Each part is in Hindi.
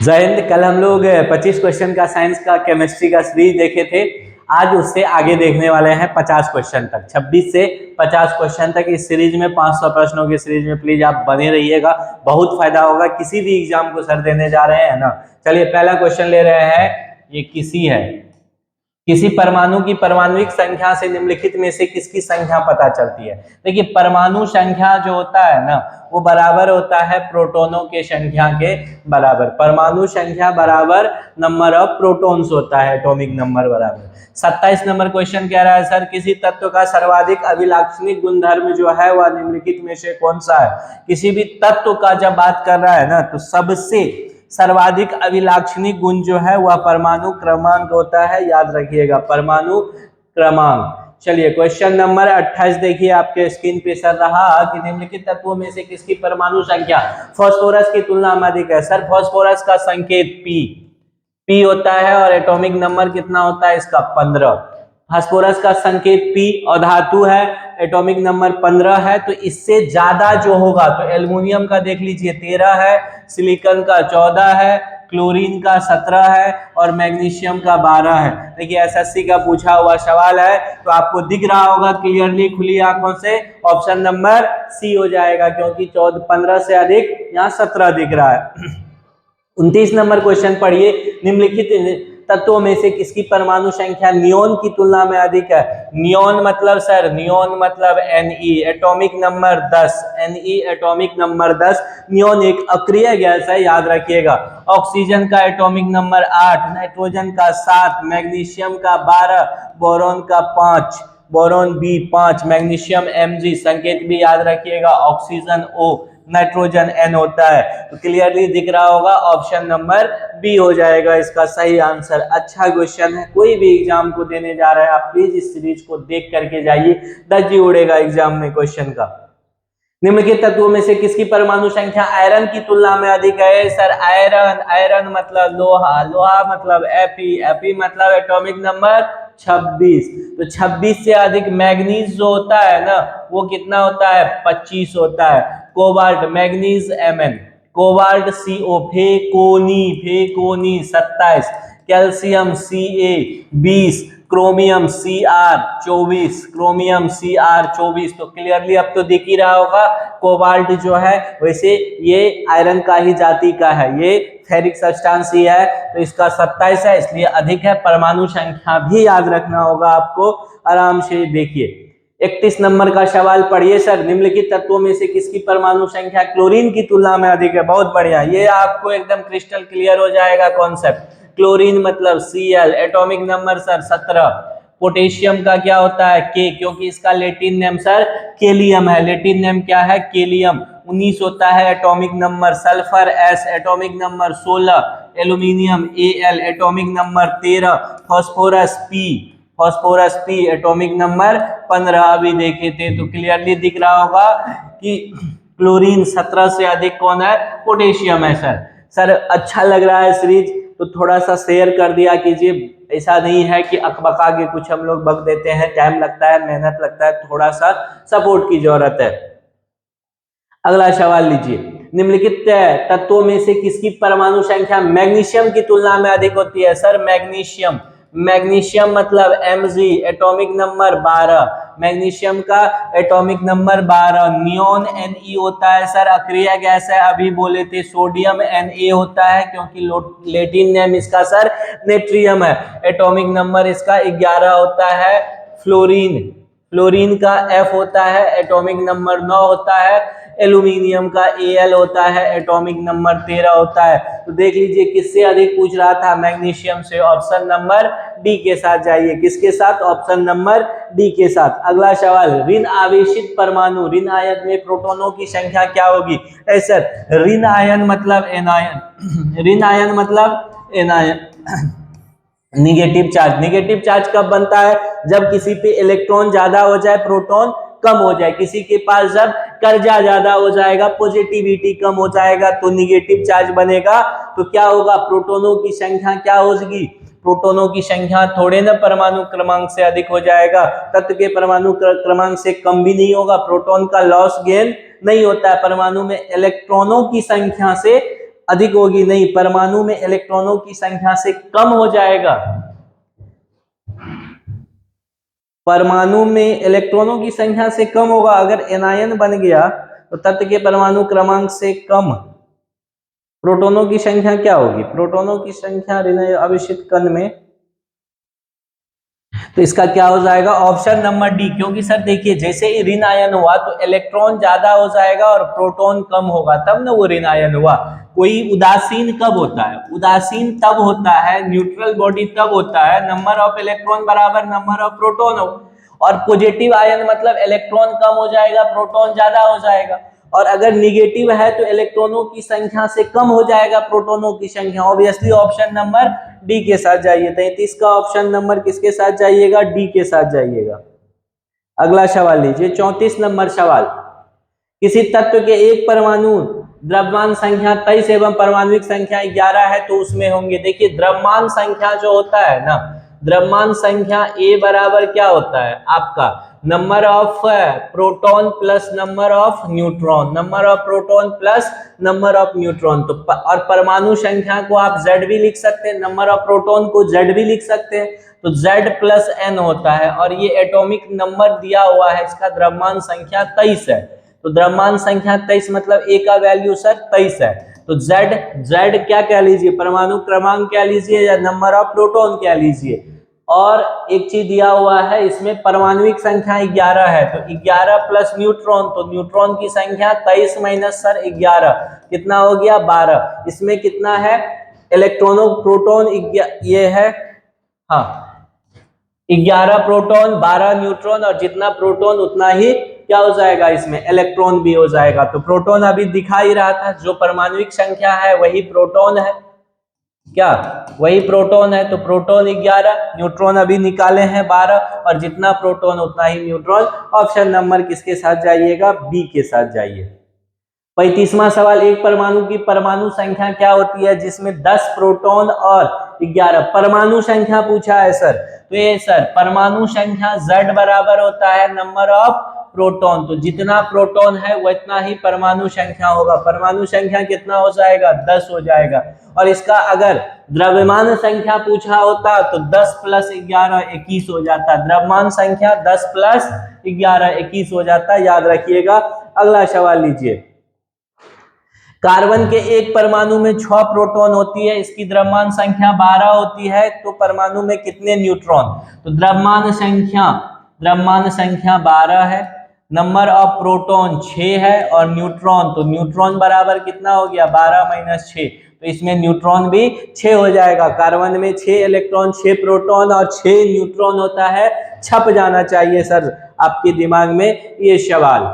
जय हिंद। कल हम लोग 25 क्वेश्चन का साइंस का केमिस्ट्री का सीरीज देखे थे। आज उससे आगे देखने वाले हैं 50 क्वेश्चन तक। 26 से 50 क्वेश्चन तक इस सीरीज में 500 प्रश्नों की सीरीज में प्लीज आप बने रहिएगा, बहुत फायदा होगा। किसी भी एग्जाम को सर देने जा रहे हैं ना। चलिए पहला क्वेश्चन ले रहे हैं। ये किसी परमाणु की परमाणुिक संख्या से निम्नलिखित में से किसकी संख्या पता चलती है। देखिए परमाणु संख्या जो होता है ना वो बराबर होता है प्रोटॉनों के संख्या के बराबर। परमाणु संख्या बराबर नंबर ऑफ प्रोटॉन्स होता है, एटॉमिक नंबर बराबर। 27 नंबर क्वेश्चन कह रहा है सर किसी तत्व का सर्वाधिक अभिलाक्षणिक गुणधर्म जो है वह निम्नलिखित में से कौन सा है। किसी भी तत्व का जब बात कर रहा है ना तो सबसे सर्वाधिक अभिलाक्षणिक गुण जो है वह परमाणु क्रमांक होता है, याद रखिएगा परमाणु क्रमांक। चलिए क्वेश्चन नंबर 28 देखिए आपके स्क्रीन पे सर रहा कि निम्नलिखित तत्वों में से किसकी परमाणु संख्या फास्फोरस की तुलना में अधिक है। सर फास्फोरस का संकेत P होता है और एटॉमिक नंबर कितना होता है इसका 15। फास्फोरस का संकेत P और धातु है, एटॉमिक नंबर 15 है। तो इससे ज्यादा जो होगा तो एल्युमिनियम का देख लीजिए 13 है, सिलिकॉन का 14 है, क्लोरीन का 17 है और मैग्नीशियम का 12 है। देखिए एसएससी का पूछा हुआ सवाल है तो आपको दिख रहा होगा क्लियरली खुली आंखों से ऑप्शन नंबर सी हो जाएगा, क्योंकि 15 से अधिक यहाँ 17 दिख रहा है। 29 नंबर क्वेश्चन पढ़िए। निम्नलिखित तत्वों में से किसकी परमाणु संख्या नियोन की तुलना में अधिक है। नियोन मतलब सर नियोन मतलब Ne, atomic number 10। Ne atomic number 10। Neon एक अक्रिय गैस है, याद रखिएगा। ऑक्सीजन का एटॉमिक नंबर 8, नाइट्रोजन का 7, मैग्नीशियम का 12, बोरॉन का 5, बोरॉन B 5, मैग्नीशियम Mg, संकेत भी याद रखिएगा, ऑक्सीजन O, नाइट्रोजन N होता है। तो क्लियरली दिख रहा होगा ऑप्शन नंबर बी हो जाएगा इसका सही आंसर। अच्छा क्वेश्चन है, कोई भी एग्जाम को देने जा रहा है आप प्लीज इस सीरीज को देख करके जाइए, दर्जी उड़ेगा एग्जाम में क्वेश्चन का। निम्नलिखित तत्वों में से किसकी परमाणु संख्या आयरन की तुलना में अधिक है। सर आयरन मतलब लोहा, लोहा मतलब Fe मतलब एटॉमिक नंबर 26। तो 26 से अधिक मैग्नीज जो होता है ना वो कितना होता है 25 होता है। Cobalt manganese Mn, cobalt CO, फेकोनी 27, calcium Ca 20, chromium Cr 24। तो क्लियरली अब तो दिख ही रहा होगा कोबाल्ट जो है वैसे ये आयरन का ही जाति का है, ये फेरिक सब्सटेंस ही है, तो इसका 27 है इसलिए अधिक है। परमाणु संख्या भी याद रखना होगा आपको, आराम से देखिए। 31 नंबर का सवाल पढ़िए सर निम्नलिखित तत्वों में से किसकी परमाणु संख्या क्लोरीन की तुलना में अधिक है। बहुत बढ़िया, ये आपको एकदम क्रिस्टल क्लियर हो जाएगा कॉन्सेप्ट। क्लोरीन मतलब Cl, atomic number sir 17। Potassium का क्या होता है K, क्योंकि इसका लैटिन नेम सर केलियम है, लैटिन नेम क्या है केलियम। 19 होता है atomic number. Sulphur S, atomic number 16। Aluminium Al, atomic number 13। Phosphorus P, atomic number 15 अभी देखे थे। तो क्लियरली दिख रहा होगा कि क्लोरीन 17 से अधिक कौन है, पोटेशियम है। सर अच्छा लग रहा है सीरीज तो थोड़ा सा शेयर कर दिया कीजिए। ऐसा नहीं है कि अकबका के कुछ हम लोग बक देते हैं, टाइम लगता है, मेहनत लगता है, थोड़ा सा सपोर्ट की जरूरत है। अगला सवाल लीजिए। निम्नलिखित तत्वों में से किसकी परमाणु संख्या मैग्नीशियम की तुलना में अधिक होती है। सर मैग्नीशियम मतलब Mg, एटॉमिक नंबर 12। मैग्नीशियम का एटॉमिक नंबर 12। नियोन Ne होता है सर अक्रिय गैस है, अभी बोले थे। सोडियम Na होता है क्योंकि लैटिन नेम इसका सर नेट्रियम है, एटॉमिक नंबर इसका 11 होता है। फ्लोरीन का F होता है, एटॉमिक नंबर 9 होता है। एल्यूमिनियम का Al होता है, एटॉमिक नंबर 13 होता है। तो देख लीजिए किससे अधिक पूछ रहा था, मैग्नीशियम से। ऑप्शन नंबर डी के साथ जाइए, किसके साथ, ऑप्शन नंबर डी के साथ। अगला सवाल, ऋण आवेशित परमाणु ऋण आयन में प्रोटॉनों की संख्या क्या होगी। सर ऋण आयन मतलब एनायन, ऋण आयन मतलब एनायन। निगेटिव चार्ज कब बनता है, जब किसी पे इलेक्ट्रॉन ज्यादा हो जाए प्रोटॉन कम हो जाए। किसी के पास जब कर्जा ज्यादा हो जाएगा, पॉजिटिविटी कम हो जाएगा तो निगेटिव चार्ज बनेगा। तो क्या होगा, प्रोटॉनों की संख्या क्या होगी, प्रोटॉनों की संख्या थोड़े ना परमाणु क्रमांक से अधिक हो जाएगा, तत्व के परमाणु क्रमांक से कम भी नहीं होगा। प्रोटॉन का लॉस गेन नहीं होता है, परमाणु में इलेक्ट्रॉनों की संख्या से अधिक होगी, नहीं, परमाणु में इलेक्ट्रॉनों की संख्या से कम हो जाएगा। परमाणु में इलेक्ट्रॉनों की संख्या से कम होगा। अगर एनायन बन गया तो तत्व के परमाणु क्रमांक से कम प्रोटॉनों की संख्या क्या होगी? प्रोटॉनों की संख्या ऋण अभिषिक्त कण में, तो इसका क्या हो जाएगा? Option number D. क्योंकि सर देखिए, जैसे ही ऋण आयन हुआ तो इलेक्ट्रॉन ज्यादा हो जाएगा और प्रोटॉन कम होगा, तब ना वो ऋण आयन हुआ। कोई उदासीन कब होता है? उदासीन तब होता है, न्यूट्रल बॉडी तब होता है नंबर ऑफ इलेक्ट्रॉन बराबर नंबर ऑफ प्रोटॉन हो। और पॉजिटिव आयन मतलब इलेक्ट्रॉन कम हो जाएगा, प्रोटॉन ज्यादा हो जाएगा। और अगर निगेटिव है तो इलेक्ट्रॉनों की संख्या से कम हो जाएगा प्रोटॉनों की संख्या। ऑब्वियसली ऑप्शन नंबर डी के साथ जाइए। 33 का ऑप्शन नंबर किसके साथ जाइएगा? डी के साथ जाइएगा। अगला सवाल लीजिए, 34 नंबर सवाल। किसी तत्व के एक परमाणु द्रव्यमान संख्या 23 एवं परमाणुिक संख्या 11 है तो उसमें होंगे। देखिए, द्रव्यमान संख्या जो होता है ना, द्रव्यमान संख्या ए बराबर क्या होता है आपका? Number of proton plus number of neutron, number of proton plus number of neutron. तो और परमाणु संख्या को आप Z भी लिख सकते हैं, नंबर ऑफ प्रोटॉन को Z भी लिख सकते हैं, तो Z प्लस N होता है। और ये एटॉमिक नंबर दिया हुआ है, इसका द्रव्यमान संख्या 23 है। तो द्रव्यमान संख्या 23 मतलब ए का वैल्यू सर 23 है। तो Z क्या कह लीजिए? परमाणु क्रमांक क्या लीजिए या नंबर ऑफ प्रोटॉन क्या लीजिए। और एक चीज दिया हुआ है इसमें, परमाणुिक संख्या 11 है, तो 11 प्लस न्यूट्रॉन, तो न्यूट्रॉन की संख्या 23 माइनस सर 11 कितना हो गया? 12। इसमें कितना है? इलेक्ट्रॉनों प्रोटॉन ये है, हाँ, 11 प्रोटॉन 12 न्यूट्रॉन, और जितना प्रोटॉन उतना ही क्या हो जाएगा? इसमें इलेक्ट्रॉन भी हो जाएगा। तो प्रोटॉन अभी दिखा ही रहा था, जो परमाणुिक संख्या है वही प्रोटॉन है, क्या वही प्रोटॉन है। तो प्रोटॉन 11, न्यूट्रॉन अभी निकाले हैं 12, और जितना प्रोटॉन उतना ही न्यूट्रॉन। ऑप्शन नंबर किसके साथ जाइएगा? बी के साथ जाइए। 35वां सवाल, एक परमाणु की परमाणु संख्या क्या होती है जिसमें 10 प्रोटॉन और 11 परमाणु संख्या पूछा है सर। तो ये सर परमाणु संख्या Z बराबर होता है नंबर ऑफ प्रोटॉन। तो जितना प्रोटॉन है उतना ही परमाणु संख्या होगा। परमाणु संख्या कितना हो जाएगा? 10 हो जाएगा। और इसका अगर द्रव्यमान संख्या पूछा होता तो 10 प्लस 11 21 हो जाता। द्रव्यमान संख्या 10 प्लस 11 21 हो जाता, याद रखिएगा। अगला सवाल लीजिए, कार्बन के एक परमाणु में 6 प्रोटॉन होती है, इसकी द्रव्यमान संख्या 12 होती है, तो परमाणु में कितने न्यूट्रॉन? तो द्रव्यमान संख्या 12 है, नंबर ऑफ प्रोटॉन 6 है, और न्यूट्रॉन, तो न्यूट्रॉन बराबर कितना हो गया? 12 माइनस 6, तो इसमें न्यूट्रॉन भी 6 हो जाएगा। कार्बन में 6 इलेक्ट्रॉन 6 प्रोटॉन और 6 न्यूट्रॉन होता है। छप जाना चाहिए सर आपके दिमाग में ये सवाल।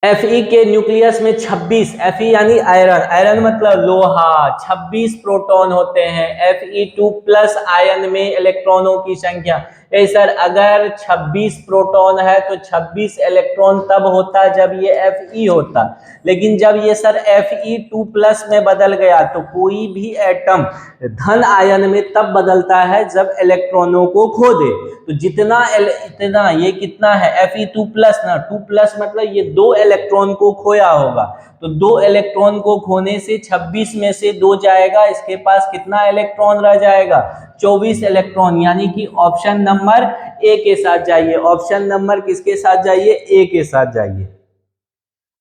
Fe के न्यूक्लियस में 26, Fe यानी आयरन, आयरन मतलब लोहा, 26 प्रोटॉन होते हैं। Fe2 प्लस आयन में इलेक्ट्रॉनों की संख्या, सर अगर 26 प्रोटॉन है तो 26 इलेक्ट्रॉन तब होता जब ये Fe होता, लेकिन जब ये सर Fe2 प्लस में बदल गया तो कोई भी एटम धन आयन में तब बदलता है जब इलेक्ट्रॉनों को खो दे। तो जितना इतना ये कितना है? Fe2 प्लस ना, 2 प्लस मतलब ये 2 इलेक्ट्रॉन को खोया होगा, तो 2 इलेक्ट्रॉन को खोने से 26 में से 2 जाएगा, इसके पास कितना इलेक्ट्रॉन रह जाएगा? 24 इलेक्ट्रॉन, यानी कि ऑप्शन नंबर ए के साथ जाइए। ऑप्शन नंबर किसके साथ जाइए? ए के साथ जाइए।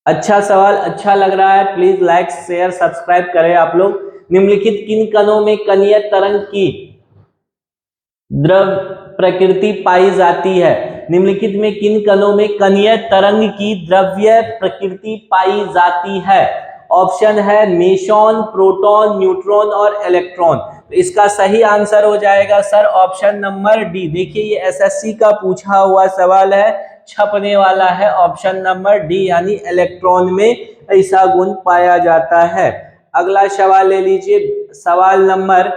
अच्छा सवाल, अच्छा लग रहा है, प्लीज लाइक शेयर सब्सक्राइब करें आप लोग। निम्नलिखित किन कणों में कणीय तरंग की द्रव प्रकृति पाई जाती है? निम्नलिखित में किन कणों में कणीय तरंग की द्रव्य प्रकृति पाई जाती है? ऑप्शन है मेसॉन, प्रोटॉन, न्यूट्रॉन और इलेक्ट्रॉन। तो इसका सही आंसर हो जाएगा सर ऑप्शन नंबर डी। देखिए ये एसएससी का पूछा हुआ सवाल है, छपने वाला है, ऑप्शन नंबर डी, यानी इलेक्ट्रॉन में ऐसा गुण पाया जाता है। अगला सवाल ले लीजिए, सवाल नंबर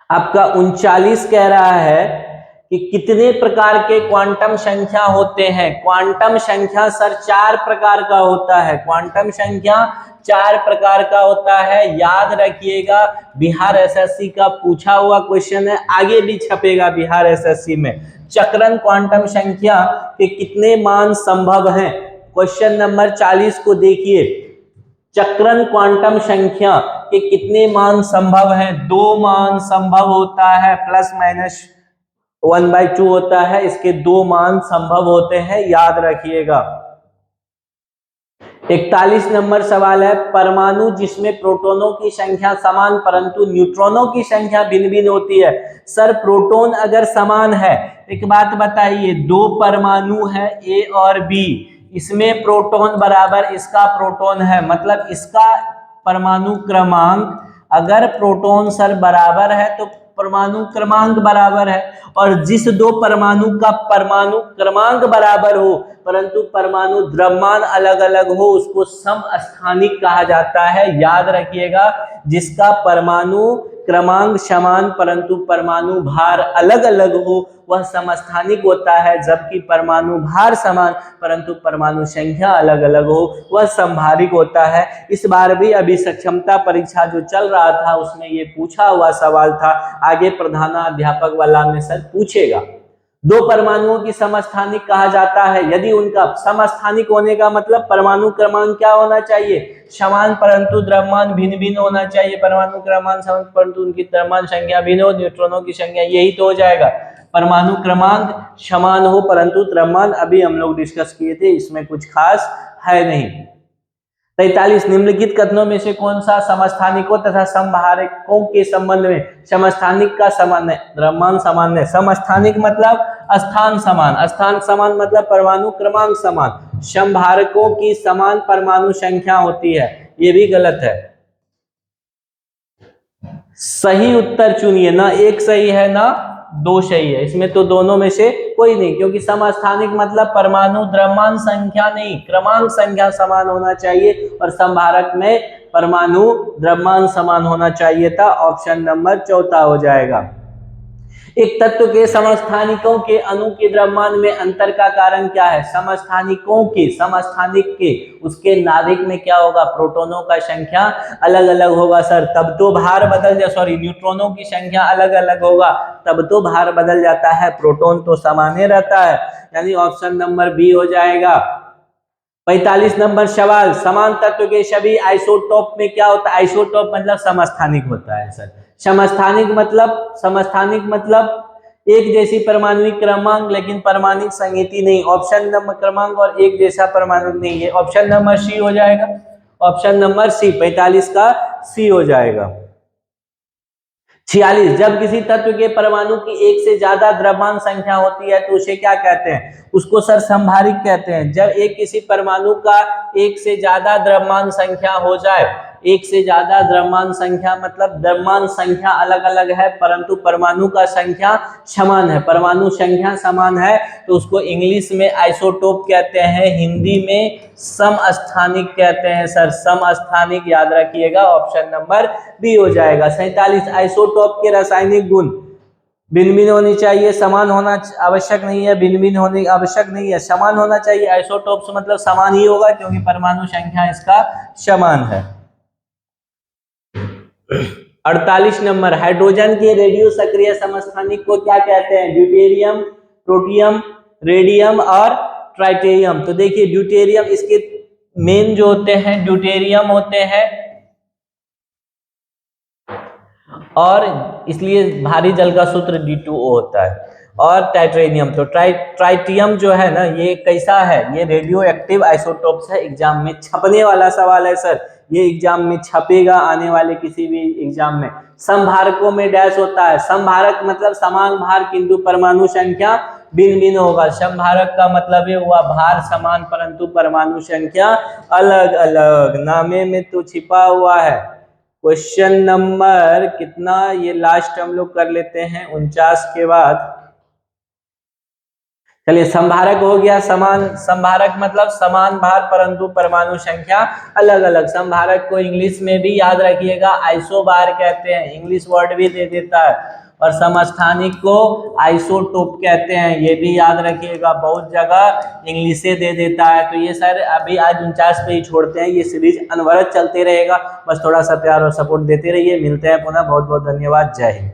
आपका 39 कह रहा है कि कितने प्रकार के क्वांटम संख्या होते हैं? क्वांटम संख्या सर 4 प्रकार का होता है। क्वांटम संख्या 4 प्रकार का होता है, याद रखिएगा। बिहार एसएससी का पूछा हुआ क्वेश्चन है, आगे भी छपेगा बिहार एसएससी में। चक्रण क्वांटम संख्या के कितने मान संभव हैं? क्वेश्चन नंबर 40 को देखिए, चक्रण क्वांटम संख्या के कितने मान संभव हैं? 2 मान संभव होता है, प्लस माइनस 1/2 होता है, इसके 2 मान संभव होते हैं, याद रखिएगा। 41 नंबर सवाल है, परमाणु जिसमें प्रोटॉनों की संख्या समान परंतु न्यूट्रॉनों की संख्या भिन्न भिन्न होती है। सर प्रोटॉन अगर समान है, एक बात बताइए, 2 परमाणु है ए और बी, इसमें प्रोटॉन बराबर इसका प्रोटॉन है, मतलब इसका परमाणु क्रमांक, अगर प्रोटॉन सर बराबर है तो परमाणु क्रमांक बराबर है, और जिस 2 परमाणु का परमाणु क्रमांक बराबर हो परंतु परमाणु द्रव्यमान अलग अलग हो उसको समस्थानिक कहा जाता है, याद रखिएगा। जिसका परमाणु क्रमांक समान परंतु परमाणु भार अलग अलग हो वह समस्थानिक होता है, जबकि परमाणु भार समान परंतु परमाणु संख्या अलग अलग हो वह समभारिक होता है। इस बार भी अभी सक्षमता परीक्षा जो चल रहा था उसमें ये पूछा हुआ सवाल था, आगे प्रधानाध्यापक वाला में सर पूछेगा। 2 परमाणुओं की समस्थानिक कहा जाता है यदि उनका समस्थानिक होने का मतलब परमाणु क्रमांक क्या होना चाहिए? समान परंतु द्रव्यमान भिन्न भिन्न होना चाहिए। परमाणु क्रमांक समान परंतु उनकी द्रव्यमान संख्या भिन्न हो, न्यूट्रॉनों की संख्या, यही तो हो जाएगा। परमाणु क्रमांक समान हो परंतु द्रव्यमान अभी हम लोग डिस्कस किए थे, इसमें कुछ खास है नहीं। 43 निम्नलिखित कथनों में से कौन सा समस्थानिकों तथा समभारकों के संबंध में? समस्थानिक का समान है, द्रव्यमान समान है। समस्थानिक मतलब स्थान समान, स्थान समान मतलब परमाणु क्रमांक समान। समभारकों की समान परमाणु संख्या होती है, ये भी गलत है। सही उत्तर चुनिए, ना एक सही है ना 2 सही है, इसमें तो दोनों में से कोई नहीं, क्योंकि समस्थानिक मतलब परमाणु द्रव्यमान संख्या नहीं क्रमांक संख्या समान होना चाहिए, और समभारक में परमाणु द्रव्यमान समान होना चाहिए था। ऑप्शन नंबर 4 हो जाएगा। एक तत्व के समस्थानिकों के अणु के द्रव्यमान में अंतर का कारण क्या है? समस्थानिकों के, समस्थानिक के, उसके नाभिक में क्या होगा? प्रोटॉनों का संख्या अलग अलग होगा सर, तब तो भार बदल जा, सॉरी न्यूट्रॉनों की संख्या अलग अलग होगा तब तो भार बदल जाता है, प्रोटॉन तो समान ही रहता है, यानी ऑप्शन नंबर बी हो जाएगा। 45 नंबर सवाल, समान तत्व के सभी आइसोटोप में क्या होता है? आइसोटोप मतलब समस्थानिक होता है सर। समस्थानिक मतलब एक जैसी परमाणुिक क्रमांक लेकिन परमाणुिक संगति नहीं। ऑप्शन नंबर क्रमांक और एक जैसा परमाणु नहीं है, ऑप्शन नंबर सी हो जाएगा। ऑप्शन नंबर सी, 45 का सी हो जाएगा। 46, जब किसी तत्व के परमाणु की एक से ज्यादा द्रव्यमान संख्या होती है तो उसे क्या कहते हैं? उसको सर समभारिक कहते हैं। जब एक किसी परमाणु का एक से ज्यादा द्रव्यमान संख्या हो जाए, एक से ज्यादा द्रव्यमान संख्या मतलब द्रव्यमान संख्या अलग अलग है परंतु परमाणु का संख्या समान है, परमाणु संख्या समान है, तो उसको इंग्लिश में आइसोटोप कहते हैं, हिंदी में समस्थानिक कहते हैं सर, समस्थानिक, याद रखिएगा। ऑप्शन नंबर बी हो जाएगा। 47, आइसोटोप के रासायनिक गुण भिन्न भिन्न होनी चाहिए, समान होना आवश्यक नहीं है, भिन्न भिन्न होने आवश्यक नहीं है, समान होना चाहिए। आइसोटोप्स मतलब समान ही होगा क्योंकि परमाणु संख्या इसका समान है। 48 नंबर, हाइड्रोजन के रेडियो सक्रिय समस्थानिक को क्या कहते हैं? ड्यूटेरियम, प्रोटियम, रेडियम और ट्राइटेरियम। तो देखिए ड्यूटेरियम इसके मेन जो होते हैं ड्यूटेरियम होते हैं, और इसलिए भारी जल का सूत्र D2O होता है। और टाइटेनियम, तो ट्राइटियम जो है ना, ये कैसा है? ये रेडियो एक्टिव आइसोटोप्स है, एग्जाम में छपने वाला सवाल है सर, ये एग्जाम में छपेगा आने वाले किसी भी एग्जाम में। समभारकों में डैश होता है, समभारक मतलब समान भार किंतु परमाणु संख्या भिन्न भिन्न होगा। समभारक का मतलब ये हुआ भार समान परंतु परमाणु संख्या अलग अलग, नामे में तो छिपा हुआ है। क्वेश्चन नंबर कितना, ये लास्ट हम लोग कर लेते हैं 49 के बाद। चलिए, समभारक हो गया, समान, समभारक मतलब समान भार परंतु परमाणु संख्या अलग अलग। समभारक को इंग्लिश में भी याद रखिएगा आइसोबार कहते हैं, इंग्लिश वर्ड भी दे देता है। और समस्थानिक को आइसोटोप कहते हैं, ये भी याद रखिएगा, बहुत जगह इंग्लिश से दे देता है। तो ये सर अभी आज 49 पे ही छोड़ते हैं, ये सीरीज अनवरत चलते रहेगा, बस थोड़ा सा प्यार और सपोर्ट देते रहिए। मिलते हैं पुनः, बहुत बहुत धन्यवाद, जय हिंद।